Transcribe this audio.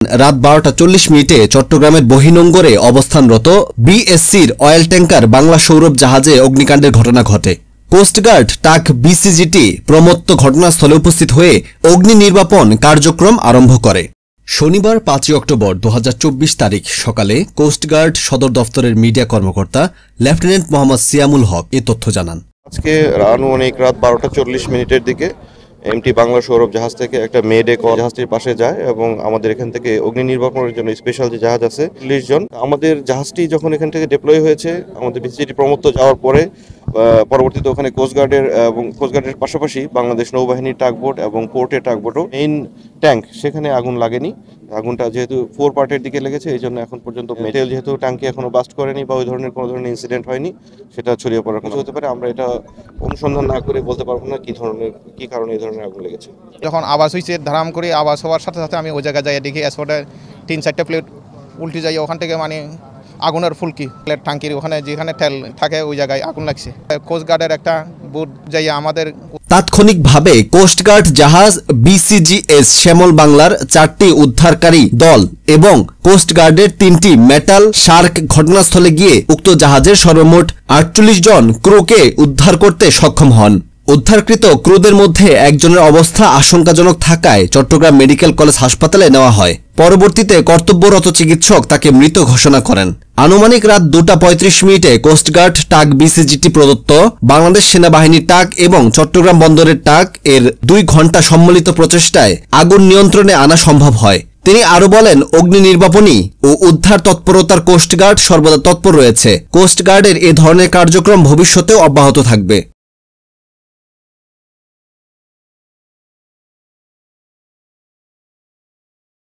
রাত 12:40 চট্টগ্রামের বহিনোঙ্গরে অবস্থানরত বিএসসির অয়েল ট্যাংকার বাংলা সৌরভ জাহাজে অগ্নিকাণ্ডের ঘটনা ঘটে। কোস্টগার্ড টাক বিসিজিটি প্রমত্ত ঘটনাস্থলে উপস্থিত হয়ে অগ্নি নির্বাপন কার্যক্রম আরম্ভ করে। শনিবার ৫ অক্টোবর ২০২৪ তারিখ সকালে কোস্টগার্ড সদর দফতরের মিডিয়া কর্মকর্তা লেফটেন্যান্ট মোহাম্মদ সিয়ামুল হক এ তথ্য জানান। আজকে আনুমানিক রাত 12:40 দিকে এমটি বাংলা সৌরভ জাহাজ থেকে একটা মেডে কল জাহাজটির পাশে যায় এবং আমাদের এখান থেকে অগ্নি নির্বাপনের জন্য স্পেশাল যে জাহাজ আছে ৪০ জন। আমাদের জাহাজটি যখন এখান থেকে ডিপ্লয় হয়েছে, আমাদের বিসিজিটি প্রমত্ত যাওয়ার পরে পরবর্তীতে ওখানে কোস্টগার্ডের পাশাপাশি বাংলাদেশ নৌবাহিনীর টাগবোট এবং পোর্টের টাগবোটও মেইন ট্যাঙ্ক সেখানে আগুন লাগেনি। আগুনটা যেহেতু 4 পার্টের দিকে লেগেছে, এই জন্য এখন পর্যন্ত মেটেল যেহেতু ট্যাঙ্কে এখনো বাস্ট করেনি বা ওই ধরনের কোনো ধরনের ইনসিডেন্ট হয়নি, সেটা ছড়িয়ে পড়ার কিছু হতে পারে। আমরা এটা অনুসন্ধান না করে বলতে পারবো না কি কারণে এই ধরনের আগুন লেগেছে। যখন আওয়াজ হয়েছে ধারাম করে আওয়াজ হওয়ার সাথে সাথে আমি ওই জায়গায় যাই, দেখি স্পটে 3-4টা প্লেট উল্টে যাই। ওখান থেকে আগুনের ফুলকি প্লেট ট্যাঙ্কির ওখানে যেখানে ঠেল থাকে ওই জায়গায় আগুন লাগছে। কোস্টগার্ডের একটা বুট যাই আমাদের তাৎক্ষণিকভাবে কোস্টগার্ড জাহাজ বিসিজিএস শ্যামল বাংলার 4টি উদ্ধারকারী দল এবং কোস্টগার্ডের 3টি মেটাল শার্ক ঘটনাস্থলে গিয়ে উক্ত জাহাজের সর্বমোট 48 জন ক্রুকে উদ্ধার করতে সক্ষম হন। উদ্ধারকৃত ক্রুদের মধ্যে একজনের অবস্থা আশঙ্কাজনক থাকায় চট্টগ্রাম মেডিকেল কলেজ হাসপাতালে নেওয়া হয়। পরবর্তীতে কর্তব্যরত চিকিৎসক তাকে মৃত ঘোষণা করেন। আনুমানিক রাত 2:35 কোস্টগার্ড টাক বিসিজিটি প্রদত্ত বাংলাদেশ সেনাবাহিনীর টাক এবং চট্টগ্রাম বন্দরের টাক এর 2 ঘণ্টা সম্মিলিত প্রচেষ্টায় আগুন নিয়ন্ত্রণে আনা সম্ভব হয়। তিনি আরো বলেন, অগ্নি নির্বাপনী ও উদ্ধার তৎপরতার কোস্টগার্ড সর্বদা তৎপর রয়েছে। কোস্টগার্ডের এ ধরনের কার্যক্রম ভবিষ্যতেও অব্যাহত থাকবে।